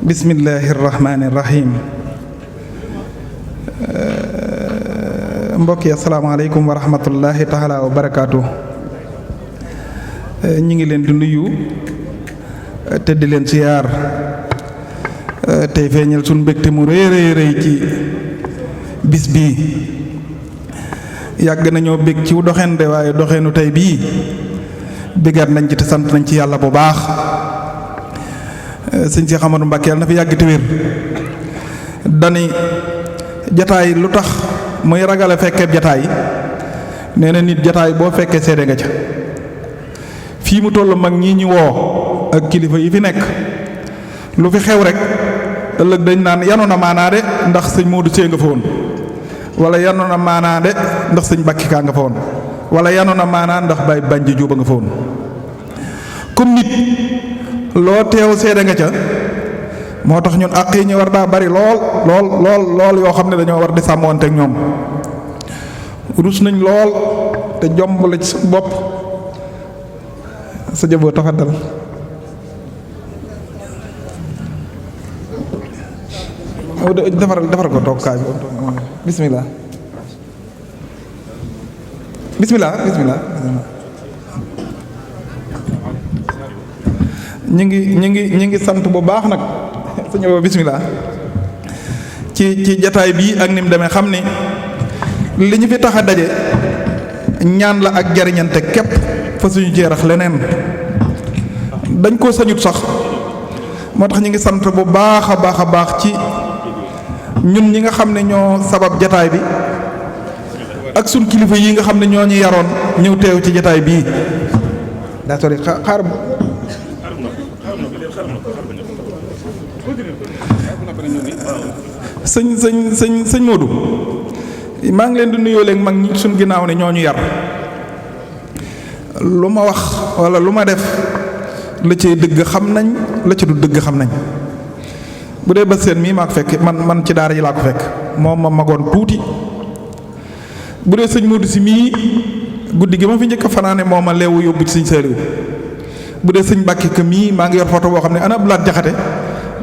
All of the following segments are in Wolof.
bismillahi rahmaani rahim. Mbokk yi asalaamaaleykum wa rahmatullahi taala wa barakaatu. ñi ngi leen di nuyu te di leen siyaar tey feeñal suñu mbégte mu rëy rëy ci bis bii. yàgg nañoo bég ci doxeen de waaye doxeenu tey bii bégaat nañ ci te sant nañ ci yàlla bu baax. sëñ Cheikh Amadou Mbacke yàlla na fi yàgg te wér dani jataay lu tax muy ragal a fekkee jataay nee na nit jataay boo fekkee seede nga ca. fii mu toll mag ñii ñu woo ak kilifa yi fi nekk lu fi xew rek ëllëg dañ naan yanu na maanaa de ndax sëñ Modou Seye nga fa woon wala yanu na maanaa de ndax sëñ Mbacke kaa nga fa woon wala yanu na maanaa ndax Baye Banji Jóoba nga fa woon. comme nit loo teew seede nga ca moo tax ñun àq yi ñu war daa bari lool yoo xam ne dañoo war di sàmmoonte ak ñoom. rus nañ lool te jomb la ci bopp sa jëboo tafaddal. defar ko toog kaay bi bismillah bismillah bismillah. ñi ngi sant bu baax nag suñu bismillah ci jataay bii ak ni mu demee xam ni li ñu fi tax a daje ñaan la ak jariñante képp fa suñu jeerax leneen dañ koo sañut sax moo tax ñi ngi sant bu baax a baax ci ñun ñi nga xam ne ñoo sabab jataay bi ak suñ kilifa yi nga xam ne ñoo ñu yaroon ñëw teew ci jataay bii daa sori xaar sëñ Modou maa ngi leen di nuyoo léegi mag ñi suñ ginnaaw ne ñoo ñu yar lu ma wax wala lu ma def la cay dëgg xam nañ la ca du dëgg xam nañ. bu dee ba seen mii maa ko fekk man ci daara ji laa ko fekk moom ma magoon tuuti. bu dee sëñ Modou si mii guddi gi ma fi njëkk a fanaane moo ma leewu yóbbu ci sëñ Saliou. bu dee sëñ Mbàkke ka mii maa ngi yor photo boo xam ne ana Abdoulaye Jaxate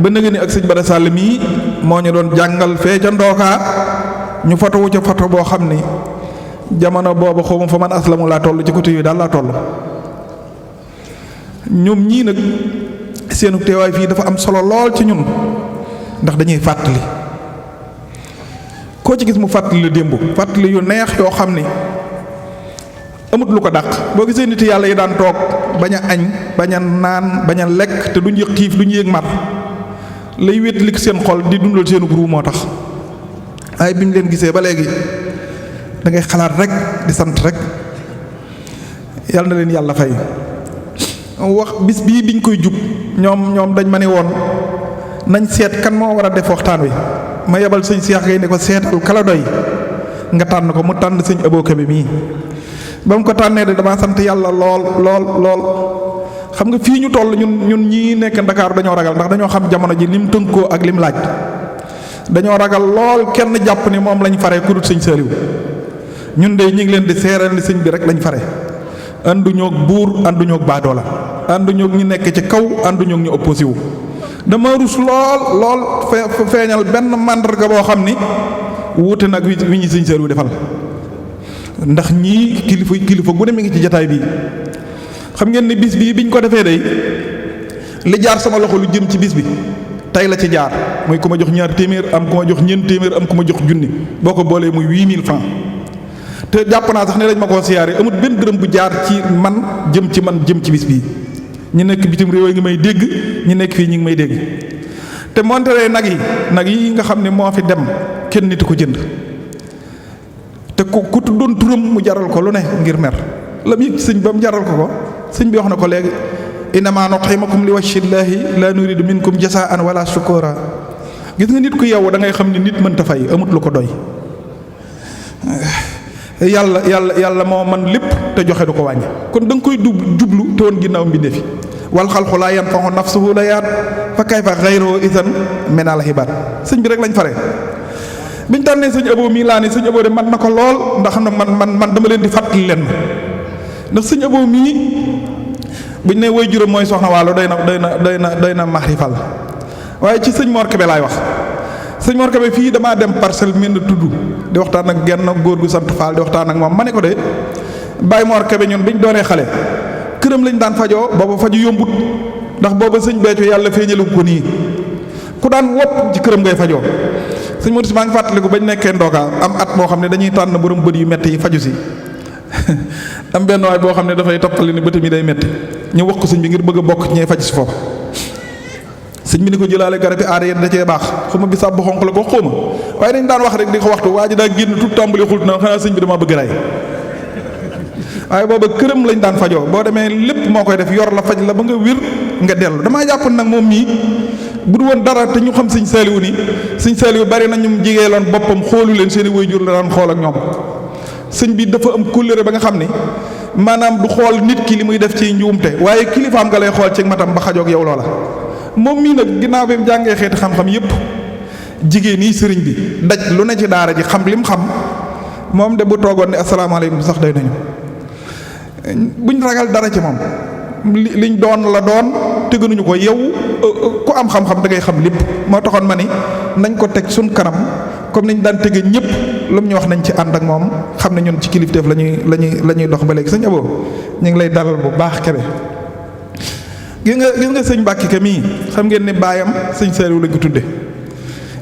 ba nëgë ni ak sëñ Bada Sall mii moo ñu doon jàngal fee ca ndookaa ñu photo wu ca photo boo xam ni jamono boobu xawma fa man aslamu laa toll ci côté yooyu daal laa toll. ñoom ñii nag seenu teewaay fii dafa am solo lool ci ñun ndax dañuy fàttali koo ci gis mu fàttali démb fàttali yu neex yoo xam ni amut lu ko dàq. boo gisee nit yàlla yi daan toog bañ a añ bañ a naan bañ a lekk te duñ yëg xiif duñ yëg mar lay wétlik seen xol di dundal seenu groupe moo tax. waaye bi ñu leen gisee ba léegi da ngay xalaat rek di sant rek yàlla na leen yàlla fay. wax bis bii biñ koy jub ñoom dañ ma ne woon nañ seet kan moo war a def waxtaan wi ma yebal sëñ Cheikh Gueye ne ko seetal kala doy nga tànn ko mu tànn sëñ Abo Kebe mii. ba mu ko tànnee de damaa sant yàlla lool xam nga fii ñu toll ñun ñii nekk Ndakaaru dañoo ragal ndax dañoo xam jamono ji lim tënkoo ak lim laaj. dañoo ragal lool kenn jàpp ni moom lañ fare ku dul sëñ Saliou ñun de ñu ngi leen di seeral ni sëñ bi rek lañ fare. ànduñoog buur ànduñoog baadoola ànduñoog ñi nekk ci kaw ànduñoog ñu opposé wu. dama rus lool feeñal benn màndarga boo xam ni wuute nag wi ñu sëñ Saliou defal. ndax ñii kilifa gu ne mi ngi ci jataay bii xam ngeen ni bis bii biñ ko defee day li jaar sama loxo lu jëm ci bis bi tey la ci jaar mooy ku ma jox ñaar téeméer am ku ma jox ñeent téeméer am ku ma jox junni boo ko boolee muy 8000 francs te jàpp naa sax ne dañ ma koo siyaare amut benn dërëm bu jaar ci man jëm ci bis bii. ñi nekk bitim réew yi ngi may dégg ñi nekk fii ñi ngi may dégg te montere nag yi nga xam ne moo fi dem kenn nit ko jënd. te ku tuddoon turam mu jaral ko lu ne ngir mer la mu yëg ci sëñ ba mu jaral ko sëñ bi wax na ko léegi innamaa nut'imukum li wajhillaahi laa nuriidu minkum jazaa'an wala shukura. gis nga nit ku yeewu da ngay xam ni nit mënta fay amut lu ko doy. yàlla moo man lépp te joxe du ko wàññi kon da nga koy jublu te woon ginnaaw mbindeef yi wal xalqu laa yanfahu nafsuhu la yaat fa kayfa xayruhu idan min al hibaat sëñ bi rek lañ fare. biñ tànnee sëñ Abo mii laa ni sëñ Abo de man na ko lool ndax nag man dama leen di fàttali leen ndax sëñ Abo mii buñ ne way juróom mooy soxna Waalo doy na maxrifal waaye ci sëñ Mor Kebe laay wax. sëñ Mor Kebe fii damaa dem parcelle mel na tudd di waxtaan ak genn góor gu sant Fall di waxtaan ak moom ma ne ko de Baye Mor Kebe ñun biñ doonee xale këram lañ daan fajoo booba faju yombut ndax booba sëñ Béthio yàlla feeñalu ko nii ku daan wopp ci këram ngay fajoo. sëñ Modou si maa ngi fàttaliku bañ nekkee Ndoka am at boo xam ne dañuy tànn borom bët yu metti yi faju si am benn waay boo xam ne dafay toppali ni bëtam yi day metti ñu wax ko sëñ bi ngir bëgg a bokk ci ñee faj si foofu sëñ bi ni ko jëlaale garabi aada yéen da cee baax xuma bi sàbb xonq la ko xóoma waaye dañ daan wax rek di ko waxtu waa ji daa génn tout tàmbali xult na xanaa sëñ bi dama bëgg ray waaye booba këram lañ daan fajoo boo demee lépp moo koy def yor la faj la ba nga wér nga dellu damaa jàpp nag moom mii bu du woon dara te ñu xam sëñ Saaliwu ni sëñ Saaliwu bari na ñu jigéeloon boppam xoolu leen seen i waajur la daan xool ak ñoom sëñ bi dafa am kóllëre ba nga xam ni maanaam du xool nit ki li muy def ci njuumte waaye kilifaam nga lay xool ci matam ba xajoog yow loola. moom mii nag ginnaaw bi mu jàngee xeeti xam-xam yépp jigéen yi sëriñ bi daj lu ne ci daara ji xam lim xam moom de bu toogoon ne asalaamaaleykum sax day nañu buñ ragal dara ci moom liñ doon la doon te gënuñu ko yow ku am xam-xam da ngay xam lépp moo taxoon ma ni nañ ko teg suñ kanam comme niñ daan tege ñëpp lu mu ñu wax nañ ci ànd ak moom xam ne ñun ci kilifteef la ñuy dox ba léegi sëñ Abo ñu ngi lay dalal bu baax Kebe. gis nga sëñ Mbàkke Ke mii xam ngeen ne baayam sëñ Saaliw lañ ko tudde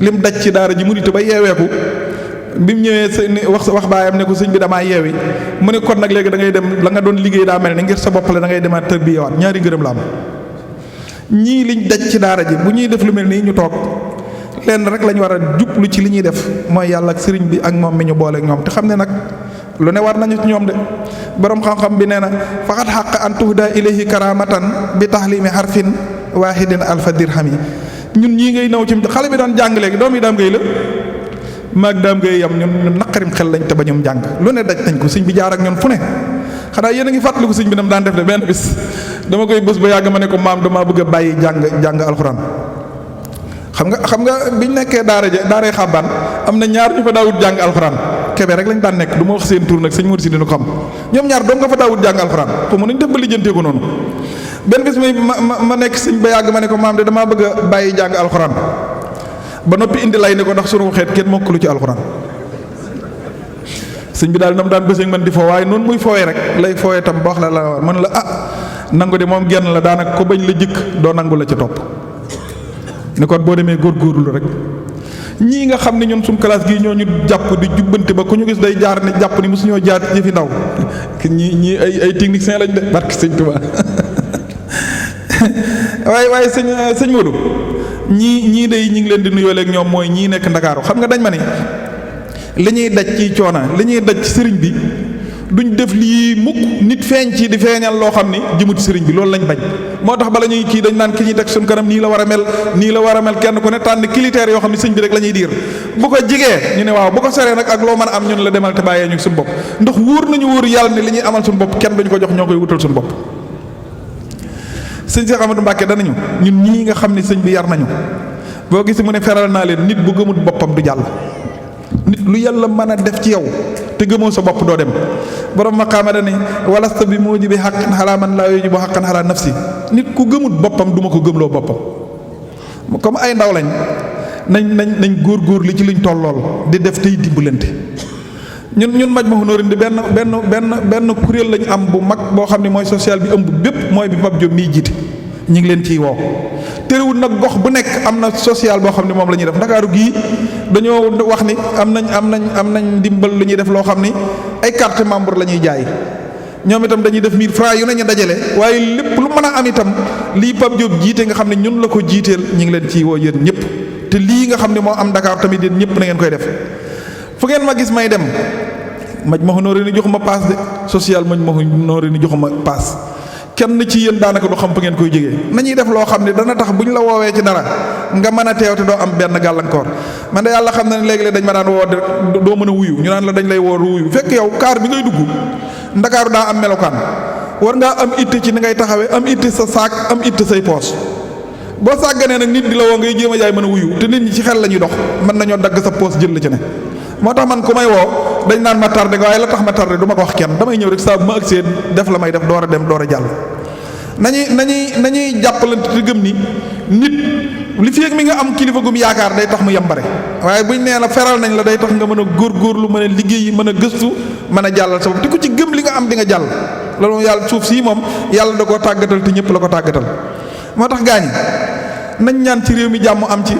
lim daj ci daara ji mu nit ba yeeweeku bi mu ñëwee wax baayam ne ko sëñ bi damaa yeewi mu ne kon nag léegi da ngay dem la nga doon liggéey daa mel ni ngir sa bopp la da ngay demaat tërbiyewaat ñaari ngërëm la am ñii liñ daj ci daara ji bu ñuy def lu mel nii ñu toog lenn rek lañ war a jublu ci li ñuy def mooy yàlla ak sëriñ bi ak moom mi ñu booleek ñoom te xam ne nag lu ne war nañu ci ñoom de borom xam-xam bi nee na faqat xaq an tuhda ilayhi karamatan bi taxlimi harfin wahidin alfa dirhami ñun ñii ngay naw ci xale bi doon jàng léegi doom yi daam ngay la maag daam ngay yam ñun naqarim xel lañ te ba ñum jàng lu ne daj nañ ko sëñ bi jaar ak ñun fu ne xanaa yéen a ngi fàttaliku sëñ bi nam daan def de benn bis dama koy bés ba yàgg ma ne ko maam damaa bëgg a bàyyi jàng alxuraan xam nga biñ nekkee daaray xàbbaan am na ñaar ñu fa daawut jàng alxuraan Kebe rek lañ daan nekk du ma wax seen tur nag sëñ Modou si dina ko xam ñoom ñaar doom nga fa daawut jàng alxuraan ko mu nañ def ba lijjantee ko noonu benn bis ma nekk sëñ ba yàgg ma ne ko maam de damaa bëgg a bàyyi jàng alxuraan ba noppi indi lay ne ko ndax sunu xeet kenn mokkalu ci alxuraan sëñ bi daal nam daan bëseeg man di foo waaye noonu muy fooyee rek lay fooyee tam ba wax la man la nangu de moom genn la daanaka ko bañ la jëkk doo nangu la ca topp ni kon boo demee góorgóorlu rek ñii nga xam ne ñun suñ classe gii ñoo ñu jàpp di jubbante ba ku ñu gis day jaar ni jàpp ni mosuñoo jaar ci jëfi ndaw ñii ay technicien lañ de barke sëñ Tuubaa waaye sëñ Modou ñii day ñi ngi leen di nuyoo léegi ñoom mooy ñii nekk Ndakaaru xam nga dañ ma ni li ñuy daj ci coona li ñuy daj ci sëriñ bi duñ def lii mukk nit feeñ ci di feeñal loo xam ni jëmut sëriñ bi loolu lañ bañ moo tax bala ñuy kii dañ naan ki ñuy teg suñ kanam nii la war a mel kenn ku ne tànn critères yoo xam ne sëñ bi rek la ñuy diir bu ko jigee ñu ne waaw bu ko soree nag ak loo mën a am ñun la demal te bàyyee ñu suñu bopp ndax wóor nañu wóor yàlla ne li ñuy amal suñu bopp kenn duñu ko jox ñoo koy wutal suñu bopp sëñ Cheikh Amadou Mbacke danañu ñun ñii nga xam ne sëñ bi yar nañu boo gis mu ne feral naa leen nit bu gëmut boppam du jàll nit lu yàlla mën a def ci yow te gëmoo sa bopp doo dem borom maqaama dani walasta bi moo jibi xaqan xalaa man laa yujibu xaqan xalaa nafsi nit ku gëmut boppam du ma ko gëmloo boppam comme ay ndaw lañ nañ góor li ci luñ tollool di def tey dimbalante ñun Majmahun Nurayni benn kuréel lañ am bu mag boo xam ne mooy social bi ëmb bépp mooy bi Pape Diop miy jiite ñu ngi leen ciy woo terewul nag gox bu nekk am na social boo xam ne moom la ñuy def Ndakaaru gii dañoo wax ni am nañ ndimbal lu ñuy def loo xam ni ay carte membre la ñuy jaay ñoom itam dañuy def 1000 francs yu ne ñu dajale waaye lépp lu mën a am itam lii Pape Diop jiite nga xam ne ñun la ko jiiteel ñu ngi leen ciy woo yéen ñëpp te lii nga xam ne moo am Dakar tamit yéen ñëpp na ngeen koy def fu ngeen ma gis may dem Majmahun Nurayni joxuma paas de social Majmahun Nurayni joxuma paas kenn ci yéen daanaka du xam fa ngeen koy jógee nañuy def loo xam ne dana tax bu ñu la woowee ci dara nga mën a teew te doo am benn gàllankoor man de yàlla xam na ne léegi-léeg dañ ma daan woo doo mën a wuyu ñu naan la dañ lay woo wuyu fekk yow kaar bi ngay dugg Ndakaaru daa am melokaan war ngaa am itte ci ni ngay taxawee am itte sa saak am itte say poos boo sàgganee nag nit di la woo ngay jéem a jaay mën a wuyu te nit ñi ci xel la ñuy dox mën nañoo dagg sa poos jël la ci ne moo tax man ku may woo dañ naan ma tardé nga waaye la tax ma tardé du ma ko wax kenn damay ñëw rek saa bu ma agsee def la may def door a dem door a jàll nañuy jàppalante te gëm ni nit li fi mi nga am kilifa gum yaakaar day tax mu yambare waaye buñ nee la feral nañ la day tax nga mën a góorgóorlu mën a liggéey mën a gëstu mën a jàllal sa bopp te ku ci gëm li nga am di nga jàll loolu moom yàlla suuf sii moom yàlla da koo tàggatal te ñëpp la ko tàggatal moo tax gaañ nañ ñaan ci réew mi jàmm am ci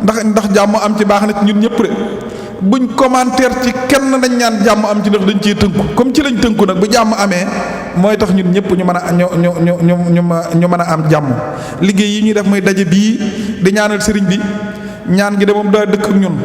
ndax jàmm am ci baax na ci ñun ñëpp de buñ commentaire ci kenn nañ ñaan jàmm am ci ndax dañ ciy tënku comme ci lañ tënku nag bu jàmm amee mooy tax ñun ñëpp ñu mën a ñu mën a am jàmm liggéey yi ñuy def muy daje bii di ñaanal sëriñ bi ñaan gi de moom daa dëkk ak ñun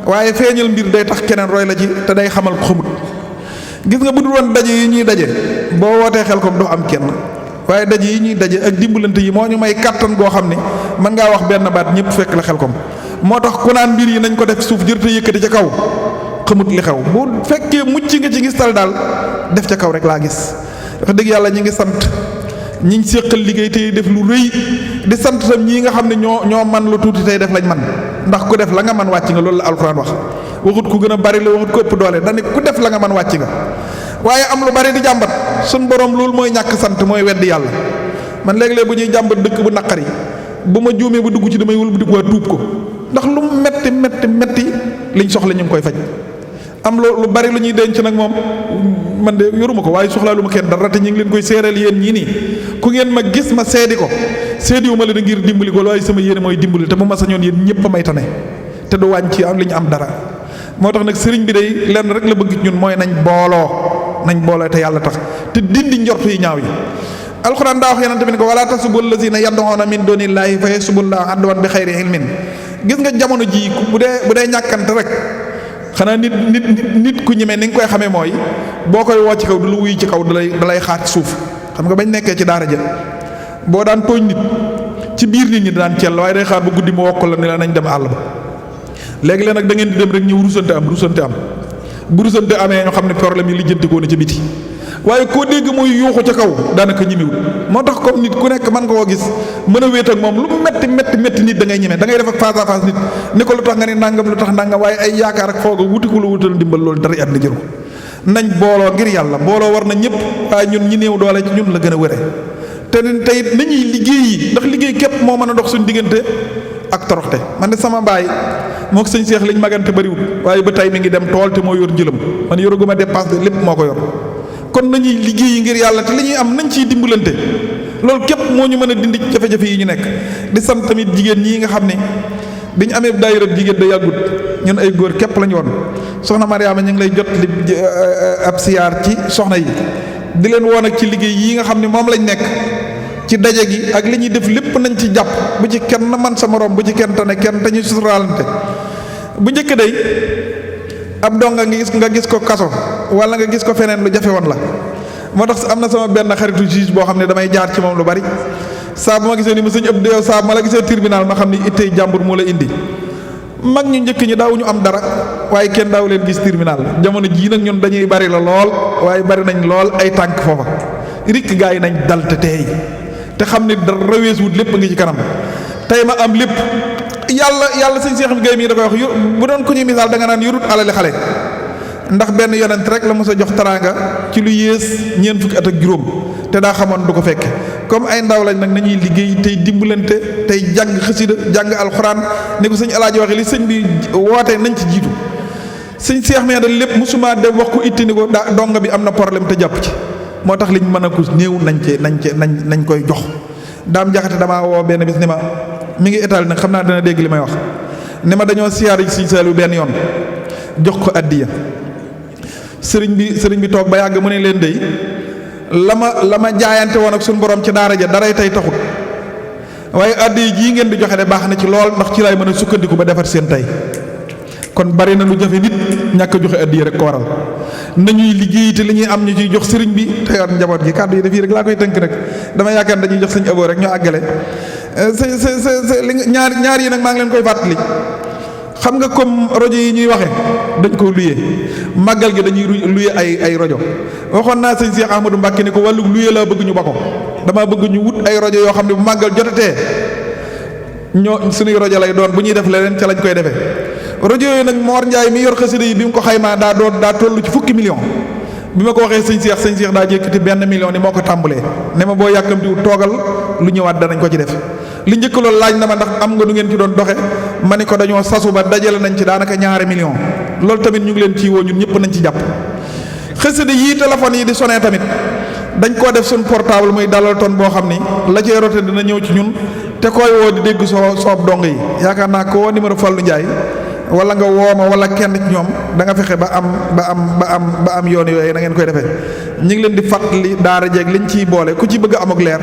waaye feeñal mbir day tax keneen roy la ci te day xamal ko xamut gis nga bu dul woon daje yi ñuy daje boo wootee xel kom doo am kenn waaye daje yi ñuy daje ak dimbalante yi moo ñu may kàttan goo xam ne mën ngaa wax benn baat ñëpp fekk la xel kom moo tax ku naan mbir yi nañ ko def suuf jërte yëkkati ca kaw xamut li xew bu fekkee mucc nga ci gis tal daal def ca kaw rek laa gis wax dëgg yàlla ñi ngi sant ñiñ séqal liggéey tey def lu rëy di sant tam ñii nga xam ne ñoo man lu tuuti tey def lañ man ndax ku def la nga man wàcc nga loolu la alxuraan wax waxut ku gën a bari la waxut ko ëpp doole dane ku def la nga man wàcc nga waaye am lu bari di jàmbat suñ borom loolu mooy ñàkk sant mooy weddi yàlla man léeg-léeg bu ñuy jàmbat dëkk bu naqari bu ma juumee bu dugg ci damay wul bu dugg waa tuub ko ndax lu metti liñ soxla ñu ngi koy faj am lu bari lu ñuy denc nag moom man de yoruma ko waaye soxlaa lu ma kenn dara te ñu ngi leen koy séeral yéen ñii nii ku ngeen ma gis ma seedi ko seediwuma leen ngir dimbali ko waaye sama yéene mooy dimbali te bu ma sañoon yéen ñëpp a may tane te du wàññi ci am li ñu am dara moo tax nag sëriñ bi day lenn rek la bëgg ñun mooy nañ booloo te yàlla tax te dindi njort yi ñaaw yi alxuraan daa wax yonent bi ne ko wala tasubbu allazina yad'una min dunillahi fa yasubbullaha adwan bi xayri ilmin gis nga jamono jii bu dee ñàkkante rek xanaa nit ku ñemee ni nga koy xamee mooy boo koy woo ci kaw du lu wuy ci kaw dalay xaar ci suuf xam nga bañ nekkee ci daara ja boo daan tooñ nit ci biir nit ñi daan cell waaye day xaar ba guddi mu wokk la ni la nañ dem àll ba léegi leen nag da ngeen di dem rek ñëw rusante am bu rusante amee ñoo xam ne problème yi lijjanti ko na ca biti waaye koo dégg muy yuuxu ca kaw daanaka ñimiwul moo tax comme nit ku nekk mën nga koo gis mën a wéet ak moom lu metti nit da ngay ñeme da ngay def ak face à face nit ni ko lu tax nga ni nangam lu tax nangam waaye ay yaakaar ak foog a wuti ko lu wutal ndimbal loolu dara at na jëru nañ booloo ngir yàlla booloo war na ñëpp waaye ñun ñi néew doole ci ñun la gën a wére te it nañuy liggéey yi ndax liggéey képp moo mën a dox suñ diggante ak toroxte man de sama baay moo ko sëñ Seex liñ magante bariwul waaye ba tey mi ngi dem tool te moo yor njëlam man yoraguma dépasse de lépp moo ko yor kon nañuy liggéey yi ngir yàlla te li ñuy am nañ ciy dimbalante loolu képp moo ñu mën a dindi jafe-jafe yi ñu nekk di sant tamit jigéen ñii nga xam ne biñ amee daayira jigéen da yàggut ñun ay góor képp lañu woon soxna Mariama ñu ngi lay jot li ab siyaar ci soxna yi di leen woon ak ci liggéey yi nga xam ne moom lañ nekk ci daje gi ak li ñuy def lépp nañ ci jàpp bu ci kenn man sa morom bu ci kenn tane kenn te ñu suturaalante bu njëkk day ab donga nga gis ko kaso wala nga gis ko feneen lu jafe woon la moo tax am na sama benn xaritu juge boo xam ne damay jaar ci moom lu bari saa bu ma gisee ni ma sëñ ëpp yow saa bu ma la gisee tribunal ma xam ni ittey jàmbur moo la indi mag ñu njëkk ñi daawuñu am dara waaye kenn daaw leen gis tribunal jamono jii nag ñun dañuy bari la lool waaye bari nañ lool ay tànk foofa rikk gaa yi nañ dal te teey te xam ne dara weesuwut lépp ngi ci kanam tey ma am lépp yàlla sëñ Seex Gay mii da koy wax bu doon ko ñuy misaal da nga naan yorut alali xale ndax benn yonent rek la mos a jox teraanga ci lu yées ñeent fukki at ak juróom te daa xamoon du ko fekke comme ay ndaw lañ nag nañuy liggéey tey dimbalante tey jàng xasida jàng alxuraan ni ko sëñ Alaaji waxe li sëñ bi wootee nañ ci jiitu sëñ Seex mee da lépp musuma dem wax ko itti ni ko daa donga bi am na problème te jàpp ci moo tax liñ mën a kus néew nañ koy jox daam jaxate damaa woo benn bis ni ma mi ngi étal nag xam naa dana dégg li may wax ni ma dañoo siyaar yi Sëriñ Saaliw benn yoon jox ko addiya sëriñ bi toog ba yàgg mu ne leen dey la ma jaayante woon ak suñu borom ci daara ja daray tey taxut waaye addiya jii ngeen di joxe de baax na ci lool ndax ci laay mën a sukkandiku ba defar seen tey kon bari na lu jafe nit ñàkk a joxe addiya rek ko waral nañuy liggéey te li ñuy am ñu ciy jox sëriñ bi te yor njaboot gi kàddu yi daf yi rek laa koy tënk nag dama yaakaar dañuy jox sëñ Abo rek ñu àggale ñaar yi nag maa ngi leen koy fàttali xam nga comme rajo yi ñuy waxee dañ ko luyee màggal gi dañuy luyee ay rajo waxoon naa sëñ Cheikh Ahmadou Mbacke ni ko wàllu luyee laa bëgg ñu ba ko dama bëgg ñu wut ay rajo yoo xam ne bu màggal jotatee ñoo suñuy rajo lay doon bu ñuy def leneen ca lañ koy defee rajo yooyu nag Mor Ndiaye mi yor xasida yi bi mu ko xaymaa daa toll ci fukki million bi ma ko waxee sëñ Cheikh daa jékkati benn million ni moo ko tàmbalee ne ma boo yàkkamtiwut toogal lu ñëwaat danañ ko ci def li njëkk loolu laaj na ma ndax am nga nu ngeen ci doon doxe ma ni ko dañoo sasu ba dajale nañ ci daanaka ñaari million loolu tamit ñu ngi leen ciy woo ñun ñëpp nañ ci jàpp xasida yii téléphone yi di sonné tamit dañ koo def suñ portable muy dalal ton boo xam ni la cay rote dina ñëw ci ñun te koy woo di dégg soob dong yi yaakaar naa ko woo numéro Fallou Ndiaye wala nga woo ma wala kenn ci ñoom da nga fexe ba am yoon yooyu na ngeen koy defee ñu ngi leen di fàttali daara jeeg liñ ciy boole ku ci bëgg a am ak leer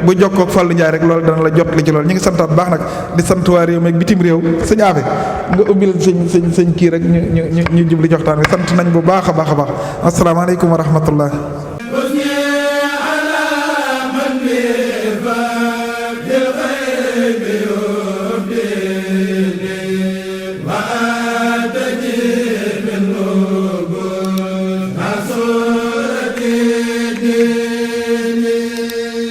bu jokkoo ak Fallou Ndiaye rek loolu dana la jot li ci loolu ñu ngi santaat bu baax nag di sant waa réew mi ak bitim réew sëñ Afe nga ubbil sëñ kii rek ñu jubli joxtaan wi sant nañ bu baax a baax a baax asalaamaaleykum wa rahmatullah Wa